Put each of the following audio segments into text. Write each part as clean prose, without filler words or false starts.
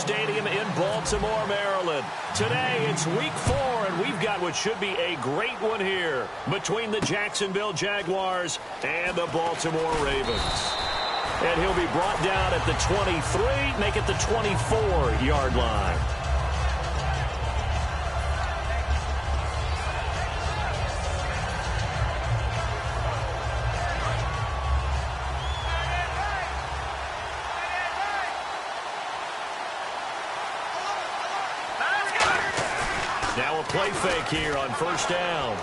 Stadium in Baltimore, Maryland. Today, it's week 4, and we've got what should be a great one here between the Jacksonville Jaguars and the Baltimore Ravens. And he'll be brought down at the 23, make it the 24-yard line. Now a play fake here on first down.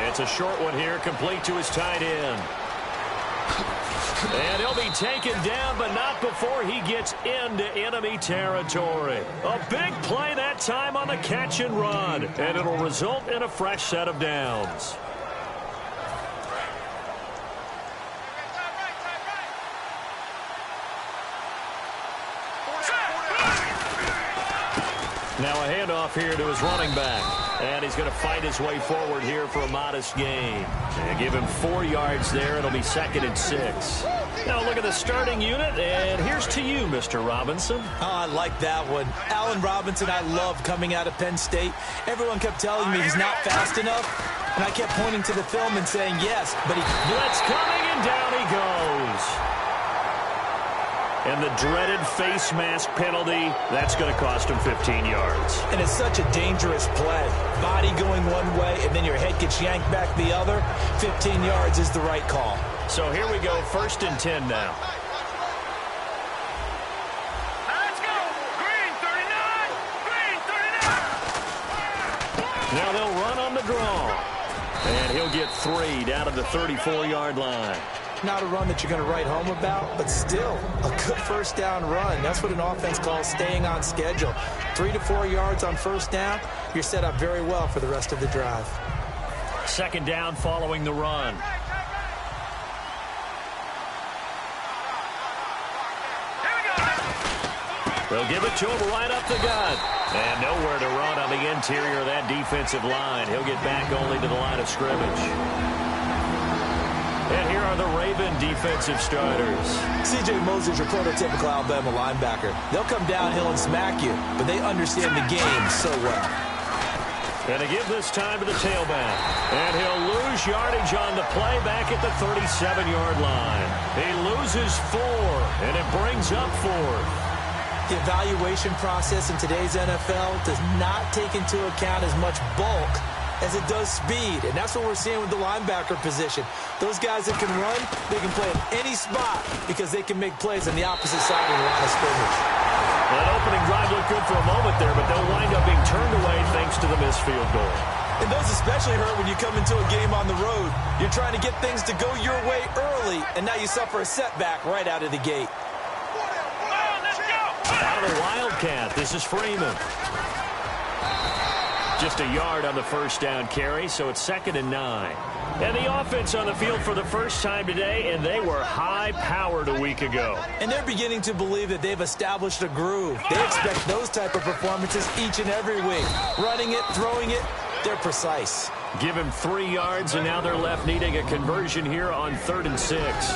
It's a short one here, complete to his tight end. And he'll be taken down, but not before he gets into enemy territory. A big play that time on the catch and run, and it'll result in a fresh set of downs. Now a handoff here to his running back. And he's going to fight his way forward here for a modest gain. And give him 4 yards there. It'll be 2nd and 6. Now look at the starting unit. And here's to you, Mr. Robinson. Oh, I like that one. Allen Robinson, I love coming out of Penn State. Everyone kept telling me he's not fast enough. And I kept pointing to the film and saying yes. But blitz coming, and down he goes. And the dreaded face mask penalty, that's going to cost him 15 yards. And it's such a dangerous play. Body going one way, and then your head gets yanked back the other. 15 yards is the right call. So here we go, 1st and 10 now. Let's go! Green 39! Green 39! Now they'll run on the draw. And he'll get 3 down to the 34-yard line. Not a run that you're going to write home about, but still a good first down run. That's what an offense calls staying on schedule. 3 to 4 yards on first down, you're set up very well for the rest of the drive. 2nd down following the run. They'll give it to him right up the gut. And nowhere to run on the interior of that defensive line. He'll get back only to the line of scrimmage. And here are the Raven defensive starters. C.J. Mosley's your prototypical Alabama linebacker. They'll come downhill and smack you, but they understand the game so well. And to give this time to the tailback. And he'll lose yardage on the play back at the 37-yard line. He loses 4, and it brings up 4. The evaluation process in today's NFL does not take into account as much bulk as it does speed, and that's what we're seeing with the linebacker position. Those guys that can run, they can play in any spot because they can make plays on the opposite side of the line of scrimmage. That opening drive looked good for a moment there, but they'll wind up being turned away thanks to the missed field goal. And those especially hurt when you come into a game on the road. You're trying to get things to go your way early, and now you suffer a setback right out of the gate. Out of the Wildcat, this is Freeman. Just a yard on the first down carry, so it's 2nd and 9. And the offense on the field for the first time today, and they were high-powered a week ago. And they're beginning to believe that they've established a groove. They expect those type of performances each and every week. Running it, throwing it, they're precise. Give him 3 yards, and now they're left needing a conversion here on 3rd and 6.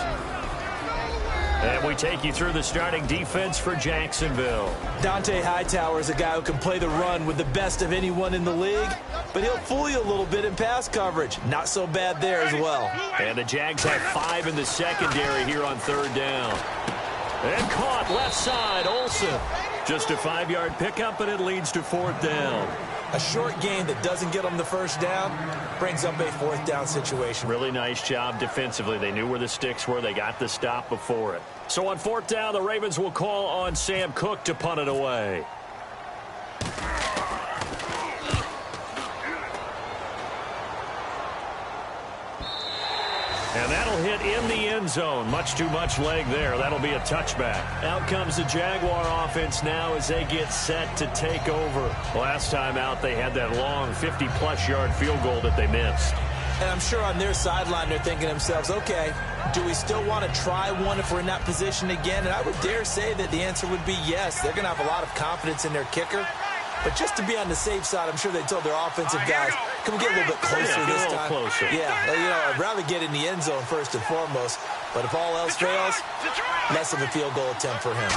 And we take you through the starting defense for Jacksonville. Dante Hightower is a guy who can play the run with the best of anyone in the league, but he'll fool you a little bit in pass coverage. Not so bad there as well. And the Jags have 5 in the secondary here on 3rd down. And caught left side, Olsen. Just a 5-yard pickup, and it leads to 4th down. A short gain that doesn't get them the first down brings up a 4th down situation. Really nice job defensively. They knew where the sticks were. They got the stop before it. So on 4th down, the Ravens will call on Sam Cook to punt it away. And that'll hit in the end zone. Much too much leg there. That'll be a touchback. Out comes the Jaguar offense now as they get set to take over. Last time out, they had that long 50-plus yard field goal that they missed. And I'm sure on their sideline they're thinking to themselves, okay, do we still want to try one if we're in that position again? And I would dare say that the answer would be yes. They're going to have a lot of confidence in their kicker. But just to be on the safe side, I'm sure they told their offensive guys, can we get a little bit closer this time? Closer. Yeah, I'd rather get in the end zone first and foremost. But if all else fails, less of a field goal attempt for him.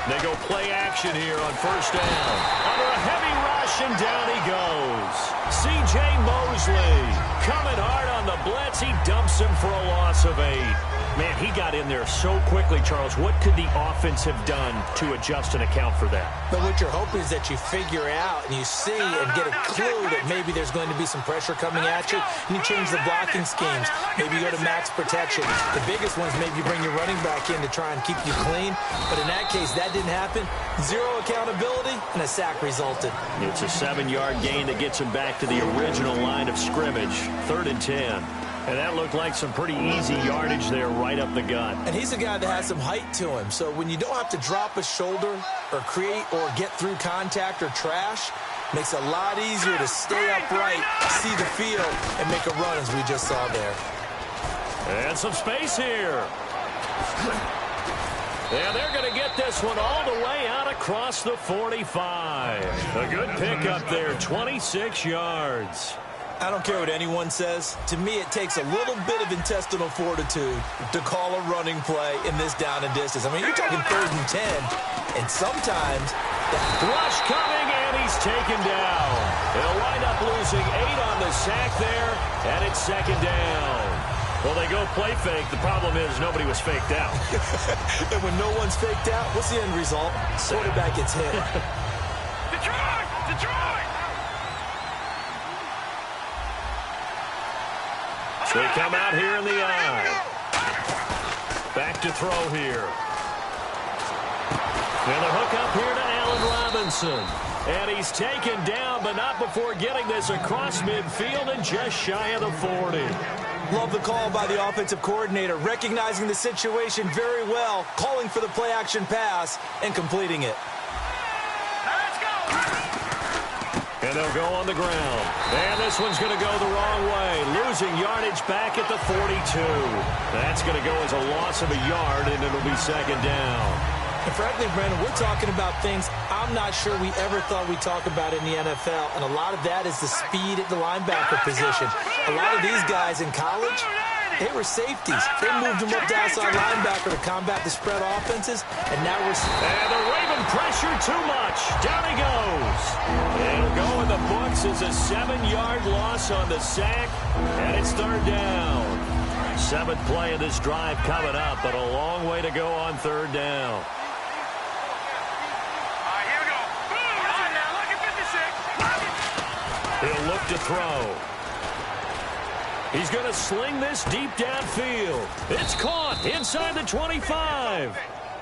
They go play action here on first down. Under a heavy rush, and down he goes. C.J. Mosley coming hard on the blitz. He dumps him for a loss of 8. Man, he got in there so quickly, Charles. What could the offense have done to adjust and account for that? But what you're hoping is that you figure out and you see and get a clue that maybe there's going to be some pressure coming at you, and you change the blocking schemes. Maybe you go to max protection. The biggest ones, maybe you bring your running back in to try and keep you clean. But in that case, that didn't happen. Zero accountability, and a sack resulted. It's a 7-yard gain that gets him back to the original line of scrimmage. 3rd and 10. And that looked like some pretty easy yardage there right up the gut. And he's a guy that has some height to him. So when you don't have to drop a shoulder or create or get through contact or trash, makes it a lot easier to stay upright, see the field, and make a run as we just saw there. And some space here. And they're going to get this one all the way out across the 45. A good pickup there, 26 yards. I don't care what anyone says. To me, it takes a little bit of intestinal fortitude to call a running play in this down and distance. I mean, you're talking 3rd and 10, and sometimes rush coming, and he's taken down. They'll wind up losing 8 on the sack there, and it's 2nd down. Well, they go play fake. The problem is nobody was faked out. And when no one's faked out, what's the end result? Quarterback gets hit. Detroit! Detroit! They come out here in the eye. Back to throw here. And the hook up here to Allen Robinson. And he's taken down, but not before getting this across midfield and just shy of the 40. Love the call by the offensive coordinator, recognizing the situation very well, calling for the play-action pass, and completing it. Let's go! And they'll go on the ground. And this one's going to go the wrong way. Losing yardage back at the 42. That's going to go as a loss of a yard, and it'll be 2nd down. And frankly, Brandon, we're talking about things I'm not sure we ever thought we'd talk about in the NFL. And a lot of that is the speed at the linebacker position. A lot of these guys in college, they were safeties. They moved them up to outside linebacker to combat the spread offenses. And now we're... And the Raven pressure too much. Down he goes. It'll go in the books as a 7-yard loss on the sack. And it's 3rd down. 7th play of this drive coming up, but a long way to go on 3rd down. He'll look to throw. He's going to sling this deep downfield. It's caught inside the 25.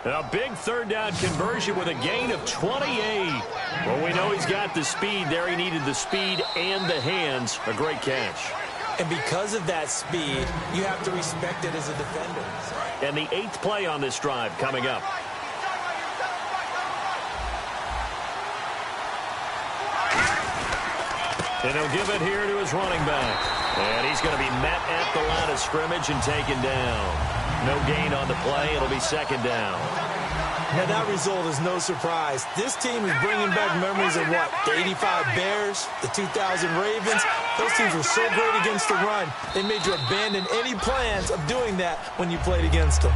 A big 3rd down conversion with a gain of 28. Well, we know he's got the speed there. He needed the speed and the hands. A great catch. And because of that speed, you have to respect it as a defender. And the 8th play on this drive coming up. And he'll give it here to his running back. And he's going to be met at the line of scrimmage and taken down. No gain on the play. It'll be 2nd down. Now, that result is no surprise. This team is bringing back memories of what? The 85 Bears, the 2000 Ravens. Those teams were so great against the run, they made you abandon any plans of doing that when you played against them.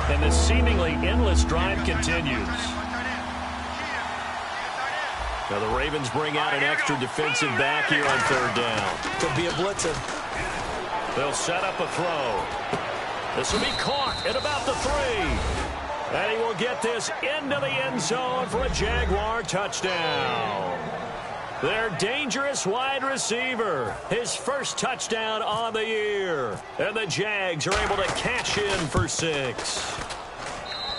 And the seemingly endless drive continues. Now the Ravens bring out an extra defensive back here on 3rd down. Could be a blitzer. They'll set up a throw. This will be caught at about the 3. And he will get this into the end zone for a Jaguar touchdown. Their dangerous wide receiver. His first touchdown on the year. And the Jags are able to cash in for 6.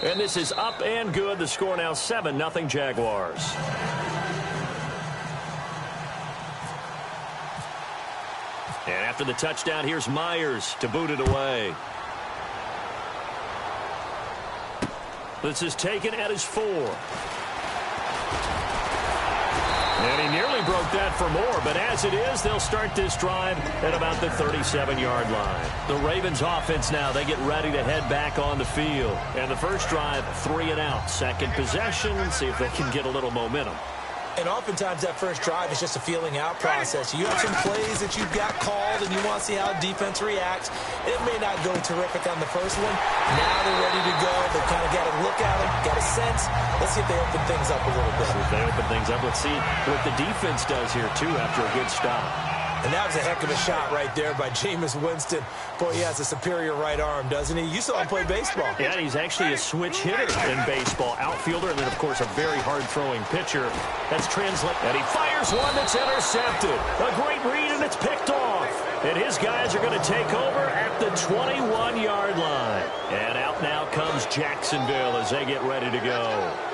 And this is up and good. The score now 7-0 Jaguars. And after the touchdown, here's Myers to boot it away. This is taken at his 4. And he nearly broke that for more, but as it is, they'll start this drive at about the 37-yard line. The Ravens offense now, they get ready to head back on the field. And the first drive, 3 and out. Second possession, see if they can get a little momentum. And oftentimes that first drive is just a feeling out process. You have some plays that you've got called and you want to see how defense reacts. It may not go terrific on the first one. Now they're ready to go. They've kind of got a look at them, got a sense. Let's see if they open things up a little bit. See if they open things up. Let's see what the defense does here, too, after a good stop. And that was a heck of a shot right there by Jameis Winston. Boy, he has a superior right arm, doesn't he? You saw him play baseball. Yeah, he's actually a switch hitter in baseball. Outfielder, and then, of course, a very hard-throwing pitcher. That's translated. And he fires one that's intercepted. A great read, and it's picked off. And his guys are going to take over at the 21-yard line. And out now comes Jacksonville as they get ready to go.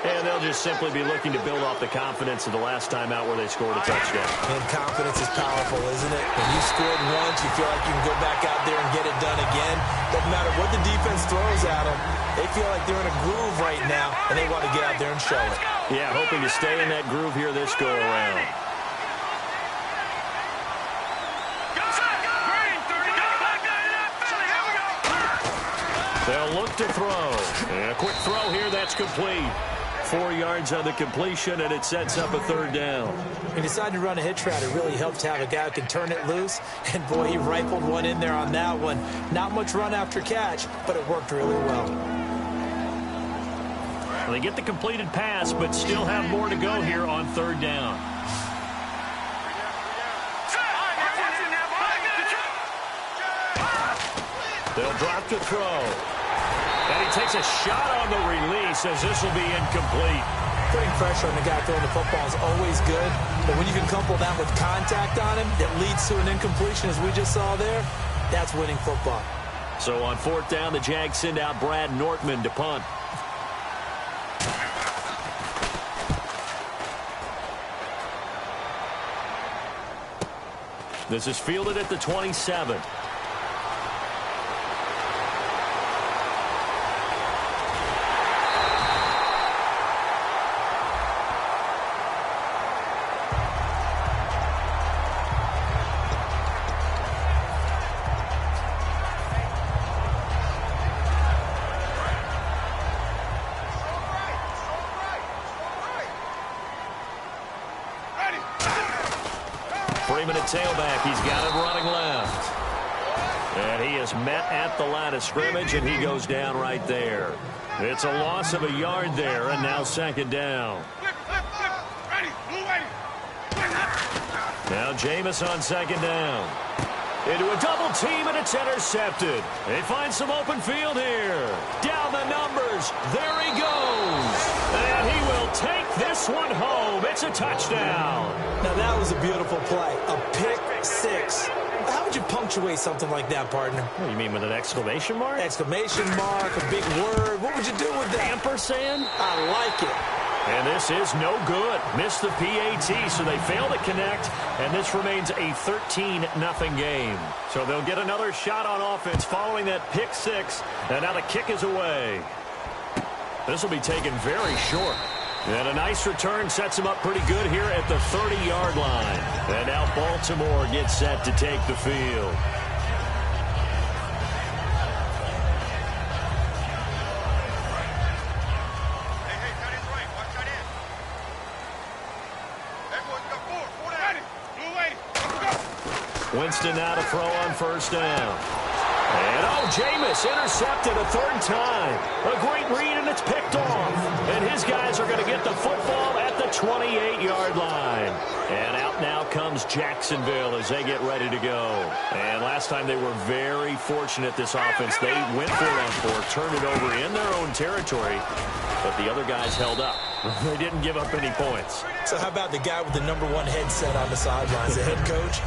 And they'll just simply be looking to build off the confidence of the last time out where they scored a touchdown. And confidence is powerful, isn't it? When you scored once, you feel like you can go back out there and get it done again. Doesn't matter what the defense throws at them. They feel like they're in a groove right now, and they want to get out there and show it. Yeah, hoping to stay in that groove here this go-around. They'll look to throw. And a quick throw here, that's complete. 4 yards on the completion, and it sets up a third down. He decided to run a hitch route. It really helps to have a guy who can turn it loose. And, boy, he rifled one in there on that one. Not much run after catch, but it worked really well. Well, they get the completed pass, but still have more to go here on third down. They'll drop to throw. And he takes a shot on the release as this will be incomplete. Putting pressure on the guy throwing the football is always good, but when you can couple that with contact on him that leads to an incompletion, as we just saw there, that's winning football. So on fourth down, the Jags send out Brad Nortman to punt. This is fielded at the 27. Freeman at tailback. He's got it running left. And he is met at the line of scrimmage, and he goes down right there. It's a loss of a yard there, and now second down. Now Jameis on second down. Into a double team, and it's intercepted. They find some open field here. Down the numbers. There he goes. And he will take this one home. It's a touchdown. Now, that was a beautiful play. A pick six. How would you punctuate something like that, partner? What do you mean, with an exclamation mark? Exclamation mark, a big word. What would you do with that? Ampersand? I like it. And this is no good. Missed the PAT, so they fail to connect, and this remains a 13-0 game. So they'll get another shot on offense following that pick six, and now the kick is away. This will be taken very short. And a nice return sets him up pretty good here at the 30-yard line. And now Baltimore gets set to take the field. Winston now to throw on first down. And, Jameis intercepted a third time. A great read, and it's picked off. And his guys are going to get the football at the 28-yard line. And out now comes Jacksonville as they get ready to go. And last time they were very fortunate, this offense. They went for it on fourth, turned it over in their own territory, but the other guys held up. They didn't give up any points. So how about the guy with the #1 headset on the sidelines, the head coach?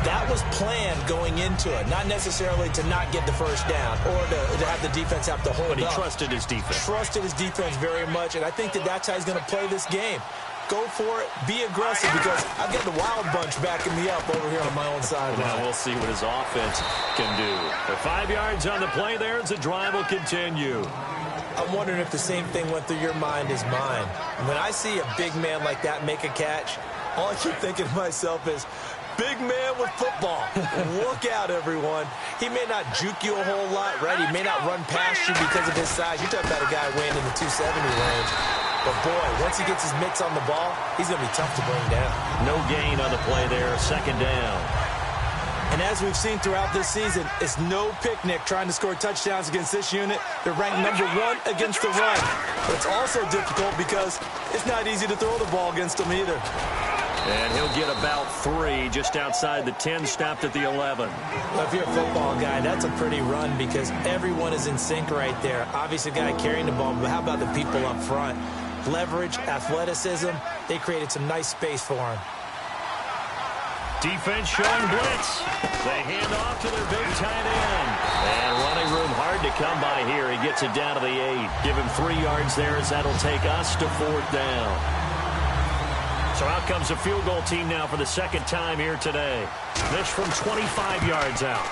That was planned going into it, not necessarily to not get the first down or to have the defense have to hold up. But he trusted his defense. Trusted his defense very much, and I think that's how he's going to play this game. Go for it, be aggressive, because I've got the Wild Bunch backing me up over here on my own sideline. Now we'll see what his offense can do. The 5 yards on the play there as the drive will continue. I'm wondering if the same thing went through your mind as mine. When I see a big man like that make a catch, all I keep thinking to myself is, big man with football. Look out, everyone. He may not juke you a whole lot, right? He may not run past you because of his size. You're talking about a guy weighing in the 270 range. But, boy, once he gets his mitts on the ball, he's going to be tough to bring down. No gain on the play there, second down. And as we've seen throughout this season, it's no picnic trying to score touchdowns against this unit. They're ranked number 1 against the run. But it's also difficult because it's not easy to throw the ball against them either. And he'll get about 3 just outside the 10, stopped at the 11. Well, if you're a football guy, that's a pretty run because everyone is in sync right there. Obviously, the guy carrying the ball, but how about the people up front? Leverage, athleticism, they created some nice space for him. Defense showing blitz. They hand off to their big tight end. And running room hard to come by here. He gets it down to the 8. Give him 3 yards there as that'll take us to 4th down. So out comes a field goal team now for the second time here today. This from 25 yards out.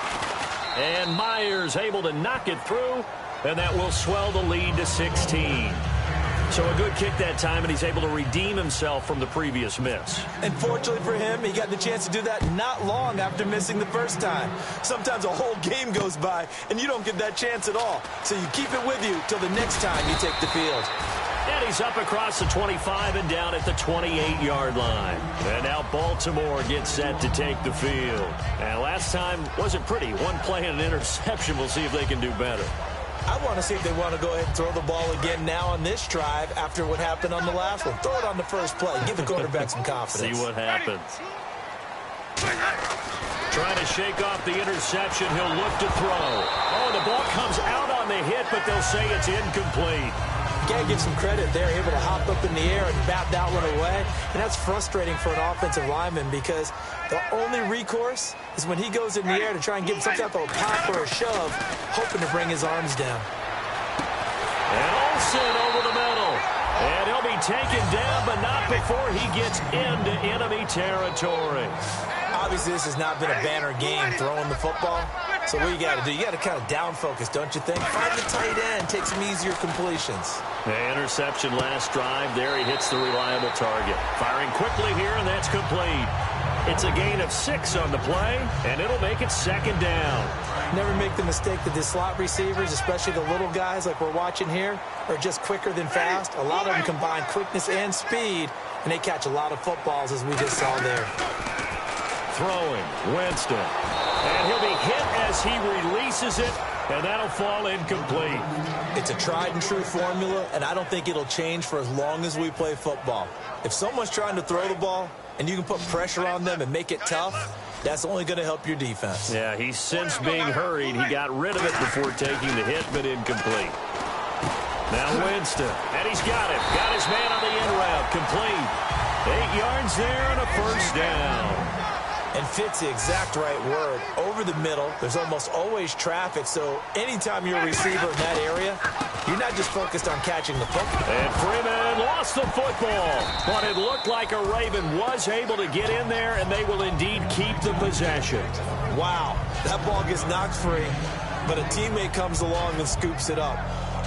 And Myers able to knock it through, and that will swell the lead to 16. So a good kick that time, and he's able to redeem himself from the previous miss. And fortunately for him, he got the chance to do that not long after missing the first time. Sometimes a whole game goes by, and you don't get that chance at all. So you keep it with you till the next time you take the field. And he's up across the 25 and down at the 28-yard line. And now Baltimore gets set to take the field. And last time wasn't pretty. One play and an interception. We'll see if they can do better. I want to see if they want to go ahead and throw the ball again now on this drive after what happened on the last one. Throw it on the first play. Give the quarterback some confidence. See what happens. Trying to shake off the interception. He'll look to throw. Oh, the ball comes out on the hit, but they'll say it's incomplete. Got to give some credit there, able to hop up in the air and bat that one away. And that's frustrating for an offensive lineman because the only recourse is when he goes in the air to try and give some type of a pop or a shove, hoping to bring his arms down. And Olsen over the middle. And he'll be taken down, but not before he gets into enemy territory. Obviously, this has not been a banner game throwing the football. So what you got to do, you got to kind of down focus, don't you think? Find the tight end, take some easier completions. The interception last drive. There he hits the reliable target. Firing quickly here, and that's complete. It's a gain of 6 on the play, and it'll make it second down. Never make the mistake that the slot receivers, especially the little guys like we're watching here, are just quicker than fast. A lot of them combine quickness and speed, and they catch a lot of footballs, as we just saw there. Throwing, Winston. And he'll be hit as he releases it, and that'll fall incomplete. It's a tried-and-true formula, and I don't think it'll change for as long as we play football. If someone's trying to throw the ball, and you can put pressure on them and make it tough, that's only going to help your defense. Yeah, he's since being hurried. He got rid of it before taking the hit, but incomplete. Now Winston, and he's got it. Got his man on the in route, complete. 8 yards there and a first down. And fits the exact right word. Over the middle, there's almost always traffic, so anytime you're a receiver in that area, you're not just focused on catching the football. And Freeman lost the football, but it looked like a Raven was able to get in there, and they will indeed keep the possession. Wow, that ball gets knocked free, but a teammate comes along and scoops it up.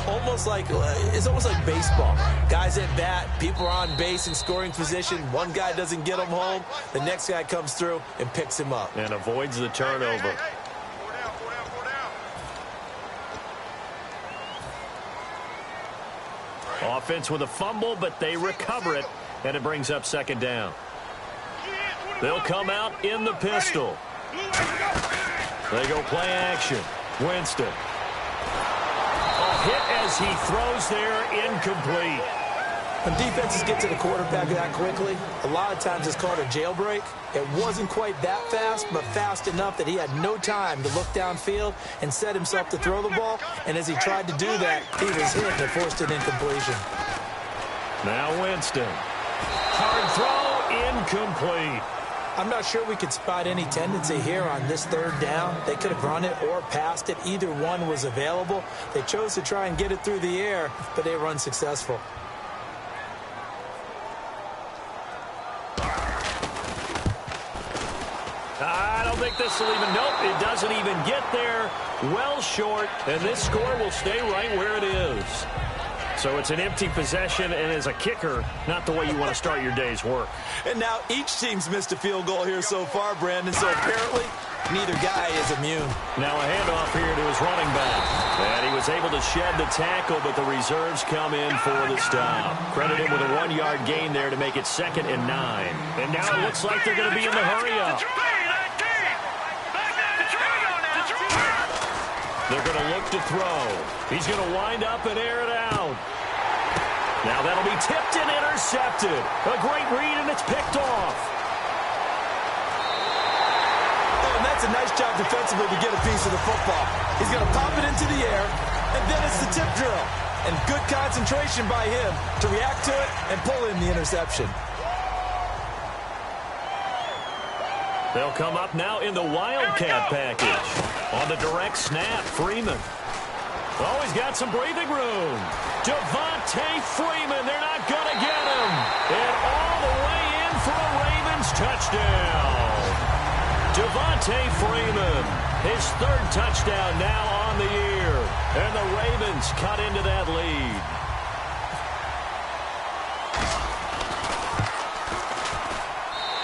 It's almost like baseball. Guys at bat, people are on base in scoring position. One guy doesn't get him home. The next guy comes through and picks him up. And avoids the turnover. Offense with a fumble, but they recover it, and it brings up second down. They'll come out in the pistol. They go play action. Winston. Hit as he throws there, incomplete. When defenses get to the quarterback that quickly, a lot of times it's called a jailbreak. It wasn't quite that fast, but fast enough that he had no time to look downfield and set himself to throw the ball. And as he tried to do that, he was hit and forced an incompletion. Now Winston. Hard throw, incomplete. I'm not sure we could spot any tendency here on this third down. They could have run it or passed it. Either one was available. They chose to try and get it through the air, but they were unsuccessful. I don't think this will even, nope, it doesn't even get there. Well short, and this score will stay right where it is. So it's an empty possession, and as a kicker, not the way you want to start your day's work. And now each team's missed a field goal here so far, Brandon, so apparently neither guy is immune. Now a handoff here to his running back. And he was able to shed the tackle, but the reserves come in for the stop. Credit him with a 1-yard gain there to make it 2nd and 9. And now it looks like they're going to be in the hurry-up. They're going to look to throw. He's going to wind up and air it out. Now that'll be tipped and intercepted. A great read, and it's picked off. Oh, and that's a nice job defensively to get a piece of the football. He's going to pop it into the air, and then it's the tip drill. And good concentration by him to react to it and pull in the interception. They'll come up now in the Wildcat package. On the direct snap, Freeman. Oh, he's got some breathing room. Devontae Freeman, they're not going to get him. And all the way in for a Ravens touchdown. Devontae Freeman, his 3rd touchdown now on the year. And the Ravens cut into that lead.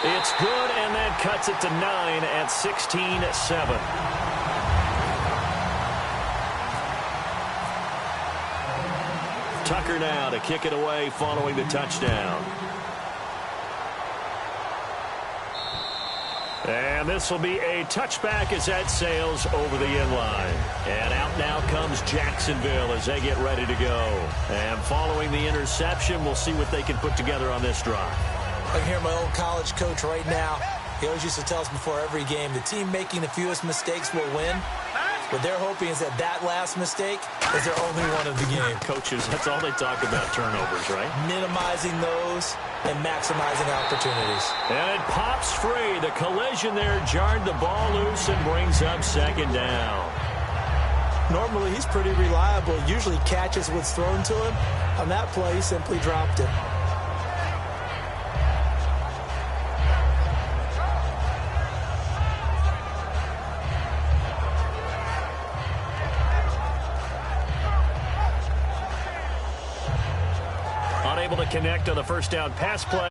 It's good, and that cuts it to 9 at 16-7. Tucker now to kick it away following the touchdown. And this will be a touchback as that sails over the inline. And out now comes Jacksonville as they get ready to go. And following the interception, we'll see what they can put together on this drive. I can hear my old college coach right now. He always used to tell us before every game, the team making the fewest mistakes will win. What they're hoping is that that last mistake is their only one of the game. Coaches, that's all they talk about, turnovers, right? Minimizing those and maximizing opportunities. And it pops free. The collision there jarred the ball loose and brings up 2nd down. Normally, he's pretty reliable. Usually catches what's thrown to him. On that play, he simply dropped it. Unable to connect on the first down pass play.